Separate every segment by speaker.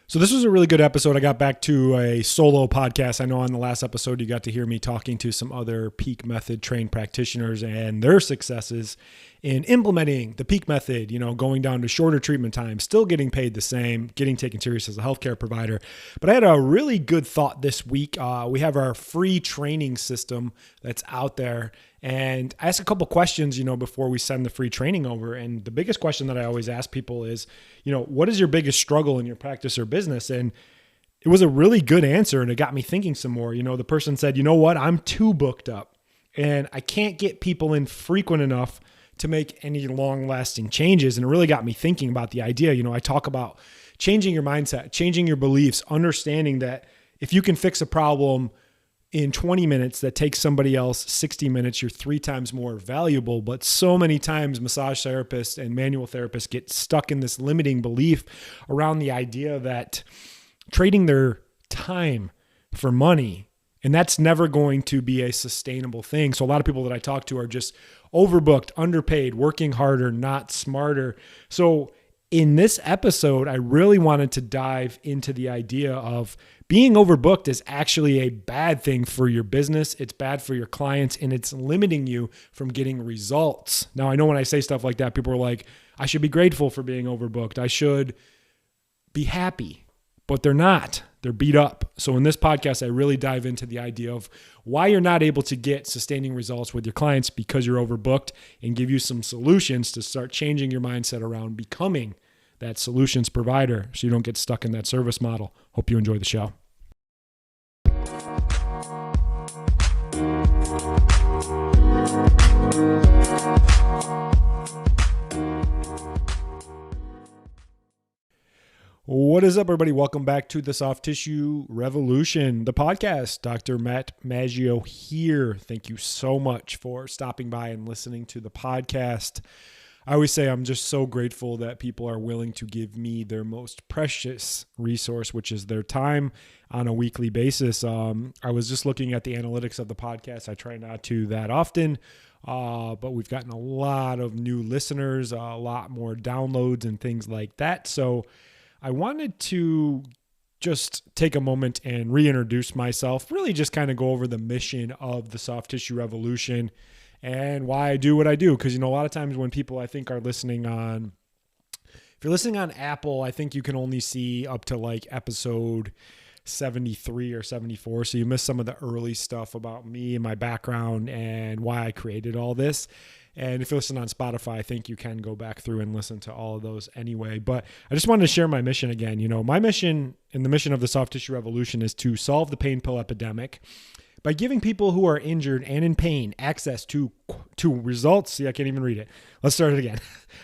Speaker 1: So this was a really good episode. I got back to a solo podcast. I know on the last episode, you got to hear me talking to some other peak method trained practitioners and their successes in implementing the peak method, going down to shorter treatment time, still getting paid the same, getting taken serious as a healthcare provider. But I had a really good thought this week. We have our free training system that's out there. And I asked a couple questions, before we send the free training over. And the biggest question that I always ask people is, what is your biggest struggle in your practice or business? And it was a really good answer. And it got me thinking some more. The person said, you know what? I'm too booked up and I can't get people in frequent enough to make any long lasting changes. And it really got me thinking about the idea. I talk about changing your mindset, changing your beliefs, understanding that if you can fix a problem in 20 minutes that takes somebody else 60 minutes, you're 3 times more valuable. But so many times massage therapists and manual therapists get stuck in this limiting belief around the idea that trading their time for money, and that's never going to be a sustainable thing. So a lot of people that I talk to are just overbooked, underpaid, working harder, not smarter. So in this episode, I really wanted to dive into the idea of being overbooked is actually a bad thing for your business. It's bad for your clients, and it's limiting you from getting results. Now, I know when I say stuff like that, people are like, I should be grateful for being overbooked. I should be happy, but they're not. They're beat up. So in this podcast, I really dive into the idea of why you're not able to get sustaining results with your clients because you're overbooked, and give you some solutions to start changing your mindset around becoming that solutions provider so you don't get stuck in that service model. Hope you enjoy the show. What is up, everybody? Welcome back to the Soft Tissue Revolution, the podcast. Dr. Matt Maggio here. Thank you so much for stopping by and listening to the podcast. I always say I'm just so grateful that people are willing to give me their most precious resource, which is their time on a weekly basis. I was just looking at the analytics of the podcast. I try not to that often, but we've gotten a lot of new listeners, a lot more downloads and things like that. So I wanted to just take a moment and reintroduce myself, really just kind of go over the mission of the Soft Tissue Revolution and why I do what I do. Because, a lot of times when people I think are listening on, if you're listening on Apple, I think you can only see up to like episode 73 or 74. So you miss some of the early stuff about me and my background and why I created all this. And if you listen on Spotify, I think you can go back through and listen to all of those anyway. But I just wanted to share my mission again. My mission and the mission of the Soft Tissue Revolution is to solve the pain pill epidemic by giving people who are injured and in pain access to results. See, I can't even read it. Let's start it again.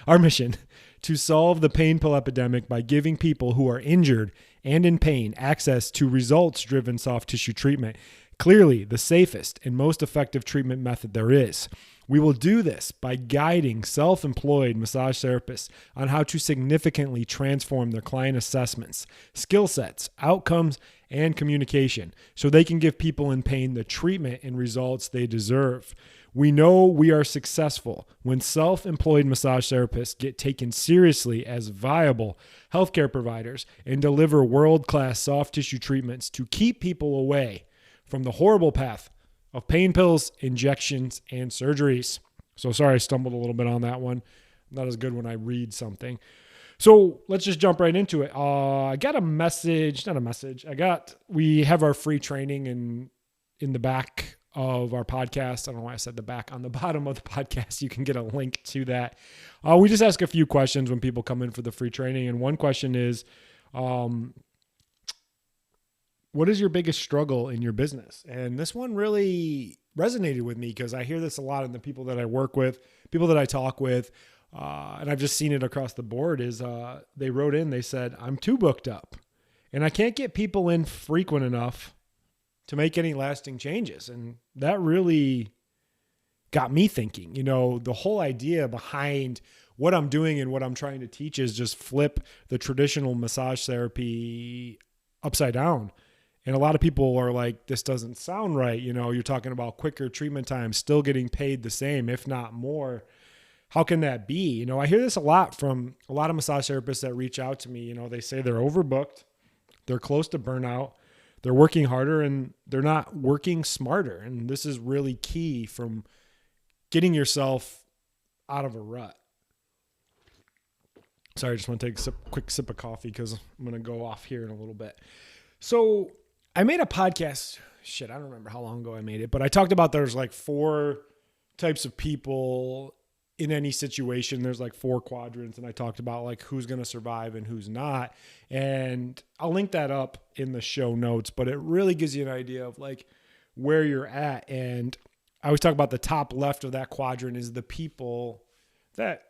Speaker 1: Our mission: to solve the pain pill epidemic by giving people who are injured and in pain access to results-driven soft tissue treatment. Clearly, the safest and most effective treatment method there is. We will do this by guiding self-employed massage therapists on how to significantly transform their client assessments, skill sets, outcomes, and communication so they can give people in pain the treatment and results they deserve. We know we are successful when self-employed massage therapists get taken seriously as viable healthcare providers and deliver world-class soft tissue treatments to keep people away from the horrible path of pain pills, injections, and surgeries. So sorry, I stumbled a little bit on that one. Not as good when I read something. So let's just jump right into it. I got we have our free training in the back of our podcast. I don't know why I said the back. On the bottom of the podcast, you can get a link to that. We just ask a few questions when people come in for the free training. And one question is, what is your biggest struggle in your business? And this one really resonated with me because I hear this a lot in the people that I work with, people that I talk with, and I've just seen it across the board is they wrote in, they said, I'm too booked up and I can't get people in frequent enough to make any lasting changes. And that really got me thinking, the whole idea behind what I'm doing and what I'm trying to teach is just flip the traditional massage therapy upside down. And a lot of people are like, this doesn't sound right. You're talking about quicker treatment times, still getting paid the same, if not more. How can that be? I hear this a lot from a lot of massage therapists that reach out to me. They say they're overbooked. They're close to burnout. They're working harder and they're not working smarter. And this is really key from getting yourself out of a rut. Sorry, I just want to take a quick sip of coffee because I'm going to go off here in a little bit. So I made a podcast. I don't remember how long ago I made it, but I talked about there's like 4 types of people in any situation. There's like 4 quadrants, and I talked about like who's going to survive and who's not. And I'll link that up in the show notes, but it really gives you an idea of like where you're at. And I always talk about the top left of that quadrant is the people that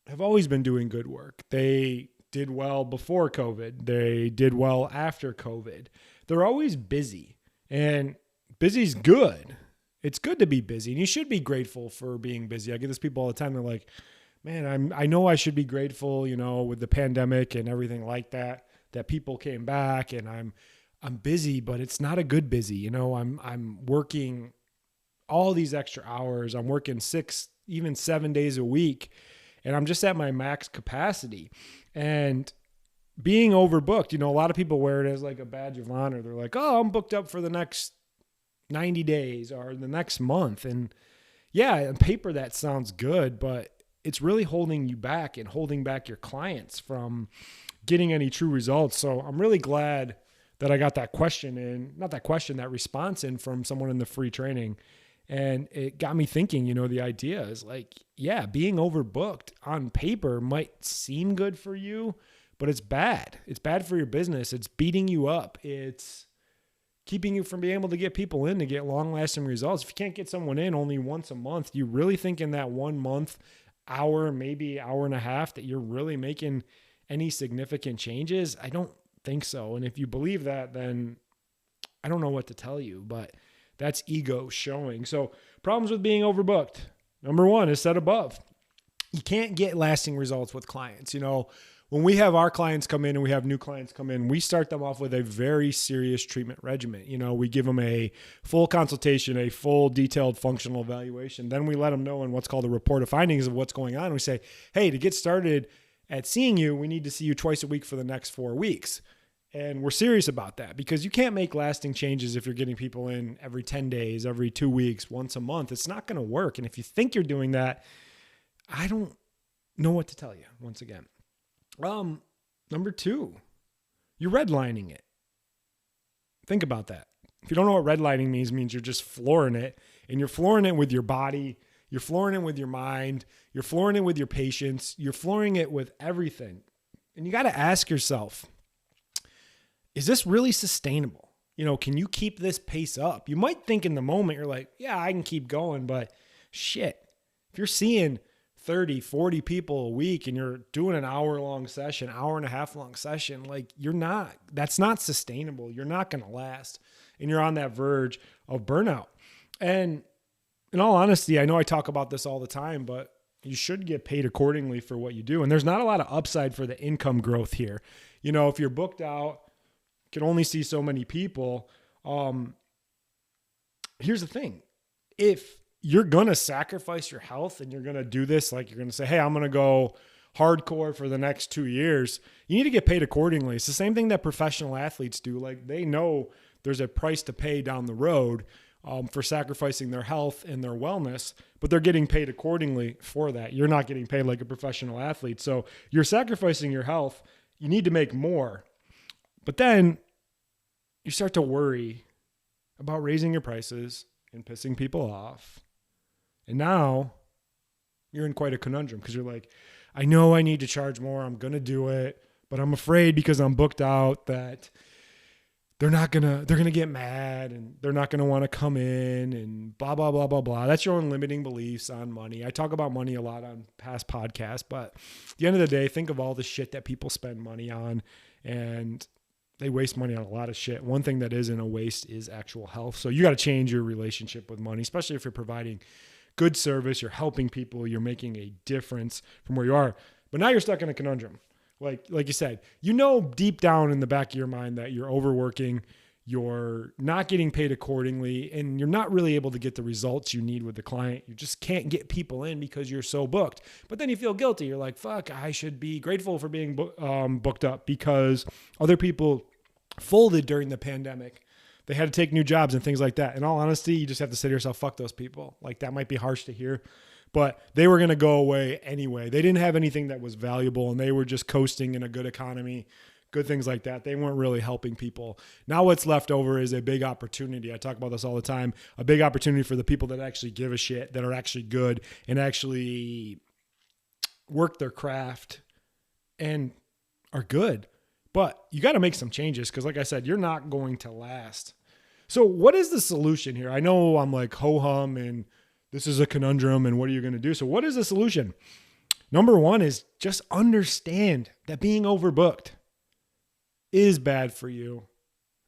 Speaker 1: have always been doing good work. They did well before COVID. They did well after COVID. They're always busy, and busy's good. It's good to be busy, and you should be grateful for being busy. I get this people all the time. They're like, man, I know I should be grateful, with the pandemic and everything like that people came back, and I'm busy, but it's not a good busy. I'm working all these extra hours. I'm working 6, even 7 days a week, and I'm just at my max capacity. And being overbooked, a lot of people wear it as like a badge of honor. They're like, oh, I'm booked up for the next 90 days or the next month. And yeah, on paper that sounds good, but it's really holding you back and holding back your clients from getting any true results. So I'm really glad that I got that that response in from someone in the free training. And it got me thinking, the idea is like, yeah, being overbooked on paper might seem good for you, but it's bad. It's bad for your business. It's beating you up. It's keeping you from being able to get people in to get long-lasting results. If you can't get someone in only once a month, you really think in that 1 month, hour, maybe hour and a half that you're really making any significant changes? I don't think so. And if you believe that, then I don't know what to tell you, but that's ego showing. So problems with being overbooked. Number 1 is set above. You can't get lasting results with clients. When we have our clients come in and we have new clients come in, we start them off with a very serious treatment regimen. We give them a full consultation, a full detailed functional evaluation. Then we let them know in what's called a report of findings of what's going on. We say, hey, to get started at seeing you, we need to see you twice a week for the next 4 weeks. And we're serious about that because you can't make lasting changes if you're getting people in every 10 days, every 2 weeks, once a month. It's not going to work. And if you think you're doing that, I don't know what to tell you once again. Number 2, you're redlining it. Think about that. If you don't know what redlining means you're just flooring it, and you're flooring it with your body. You're flooring it with your mind. You're flooring it with your patience. You're flooring it with everything. And you got to ask yourself, is this really sustainable? Can you keep this pace up? You might think in the moment, you're like, yeah, I can keep going, but shit, if you're seeing 30, 40 people a week and you're doing an hour-long session, hour and a half long session, like that's not sustainable. You're not going to last. And you're on that verge of burnout. And in all honesty, I know I talk about this all the time, but you should get paid accordingly for what you do. And there's not a lot of upside for the income growth here. If you're booked out, can only see so many people. Here's the thing. If you're going to sacrifice your health and you're going to do this, like you're going to say, hey, I'm going to go hardcore for the next 2 years, you need to get paid accordingly. It's the same thing that professional athletes do. Like they know there's a price to pay down the road for sacrificing their health and their wellness, but they're getting paid accordingly for that. You're not getting paid like a professional athlete. So you're sacrificing your health. You need to make more. But then you start to worry about raising your prices and pissing people off. And now you're in quite a conundrum because you're like, I know I need to charge more. I'm going to do it, but I'm afraid because I'm booked out that they're going to get mad and they're not going to want to come in and blah, blah, blah, blah, blah. That's your own limiting beliefs on money. I talk about money a lot on past podcasts, but at the end of the day, think of all the shit that people spend money on, and they waste money on a lot of shit. One thing that isn't a waste is actual health. So you got to change your relationship with money, especially if you're providing good service, you're helping people, you're making a difference from where you are. But now you're stuck in a conundrum. Like you said, deep down in the back of your mind that you're overworking, you're not getting paid accordingly, and you're not really able to get the results you need with the client. You just can't get people in because you're so booked. But then you feel guilty. You're like, fuck, I should be grateful for being booked up because other people folded during the pandemic. They had to take new jobs and things like that. In all honesty, you just have to say to yourself, fuck those people. Like, that might be harsh to hear, but they were going to go away anyway. They didn't have anything that was valuable, and they were just coasting in a good economy, good things like that. They weren't really helping people. Now what's left over is a big opportunity. I talk about this all the time. A big opportunity for the people that actually give a shit, that are actually good and actually work their craft and are good. But you got to make some changes because, like I said, you're not going to last. So what is the solution here? I know I'm like ho-hum and this is a conundrum and what are you going to do? So what is the solution? Number one is just understand that being overbooked is bad for you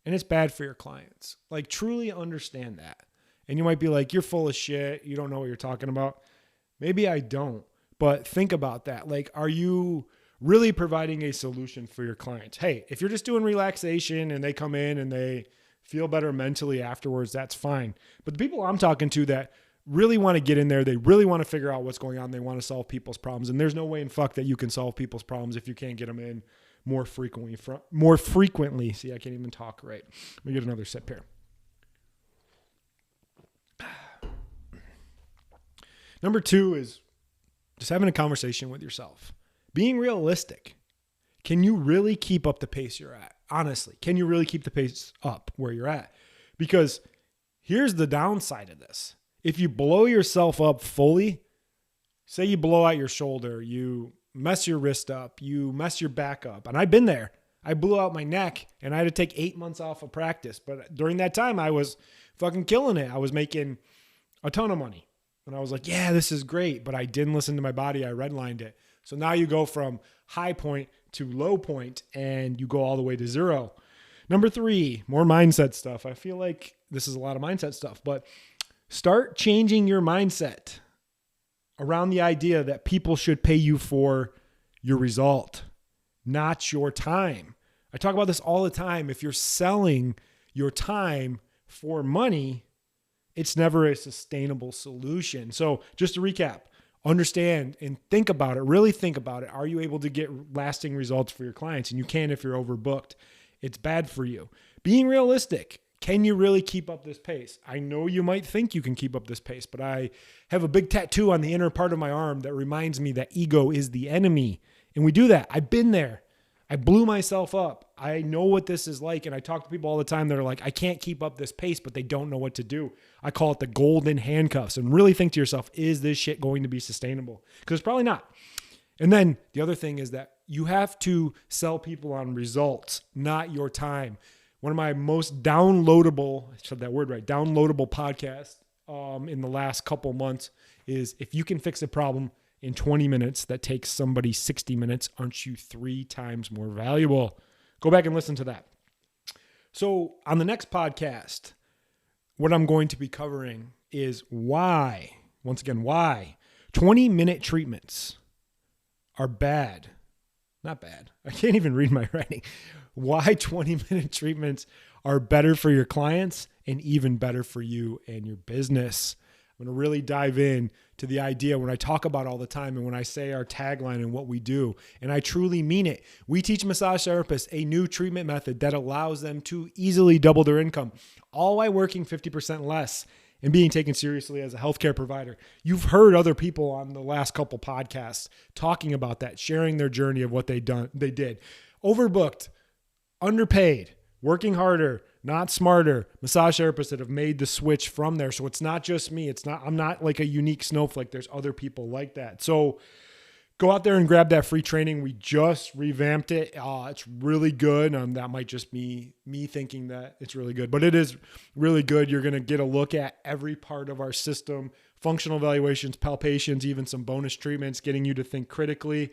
Speaker 1: and it's bad for your clients. Like, truly understand that. And you might be like, you're full of shit. You don't know what you're talking about. Maybe I don't, but think about that. Like, are you really providing a solution for your clients? Hey, if you're just doing relaxation and they come in and they feel better mentally afterwards, that's fine. But the people I'm talking to that really want to get in there, they really want to figure out what's going on, they want to solve people's problems. And there's no way in fuck that you can solve people's problems if you can't get them in more frequently. See, I can't even talk right. Let me get another sip here. Number two is just having a conversation with yourself. Being realistic. Can you really keep up the pace you're at? Honestly, can you really keep the pace up where you're at? Because here's the downside of this. If you blow yourself up fully, say you blow out your shoulder, you mess your wrist up, you mess your back up. And I've been there. I blew out my neck and I had to take 8 months off of practice. But during that time, I was fucking killing it. I was making a ton of money. And I was like, yeah, this is great. But I didn't listen to my body. I redlined it. So now you go from high point to low point and you go all the way to zero. Number three, more mindset stuff. I feel like this is a lot of mindset stuff, but start changing your mindset around the idea that people should pay you for your result, not your time. I talk about this all the time. If you're selling your time for money, it's never a sustainable solution. So just to recap, understand and think about it. Really think about it. Are you able to get lasting results for your clients? And you can if you're overbooked. It's bad for you. Being realistic. Can you really keep up this pace? I know you might think you can keep up this pace, but I have a big tattoo on the inner part of my arm that reminds me that ego is the enemy. And we do that. I've been there. I blew myself up. I know what this is like. And I talk to people all the time that are like, I can't keep up this pace, but they don't know what to do. I call it the golden handcuffs. And really think to yourself, is this shit going to be sustainable? Because it's probably not. And then the other thing is that you have to sell people on results, not your time. One of my most downloadable, I said that word right, downloadable podcasts in the last couple months is, if you can fix a problem in 20 minutes that takes somebody 60 minutes, aren't you 3 times more valuable? Go back and listen to that. So on the next podcast, what I'm going to be covering is why 20-minute treatments are bad. Not bad. I can't even read my writing. Why 20-minute treatments are better for your clients and even better for you and your business. I'm going to really dive in to the idea when I talk about all the time and when I say our tagline and what we do, and I truly mean it. We teach massage therapists a new treatment method that allows them to easily double their income, all while working 50% less and being taken seriously as a healthcare provider. You've heard other people on the last couple podcasts talking about that, sharing their journey of what they did. Overbooked, underpaid, working harder, not smarter, massage therapists that have made the switch from there. So it's not just me. I'm not like a unique snowflake. There's other people like that. So go out there and grab that free training. We just revamped it. It's really good. That might just be me thinking that it's really good, but it is really good. You're going to get a look at every part of our system, functional evaluations, palpations, even some bonus treatments, getting you to think critically.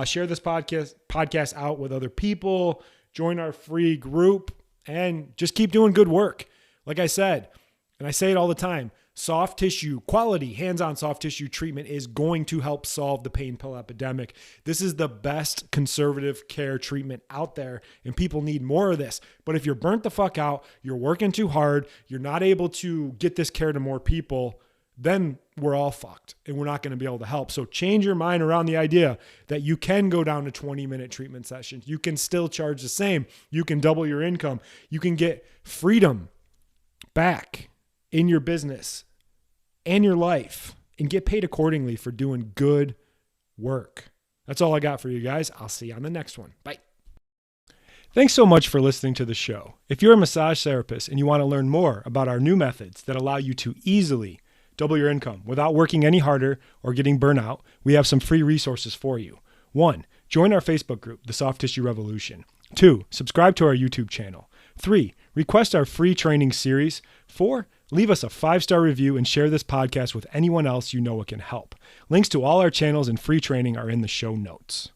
Speaker 1: Share this podcast out with other people. Join our free group and just keep doing good work. Like I said, and I say it all the time, soft tissue, quality, hands-on soft tissue treatment is going to help solve the pain pill epidemic. This is the best conservative care treatment out there, and people need more of this. But if you're burnt the fuck out, you're working too hard, you're not able to get this care to more people, then we're all fucked and we're not going to be able to help. So change your mind around the idea that you can go down to 20-minute treatment sessions. You can still charge the same. You can double your income. You can get freedom back in your business and your life and get paid accordingly for doing good work. That's all I got for you guys. I'll see you on the next one. Bye. Thanks so much for listening to the show. If you're a massage therapist and you want to learn more about our new methods that allow you to easily double your income without working any harder or getting burnout, we have some free resources for you. 1, join our Facebook group, The Soft Tissue Revolution. 2, subscribe to our YouTube channel. 3, request our free training series. 4, leave us a 5-star review and share this podcast with anyone else you know it can help. Links to all our channels and free training are in the show notes.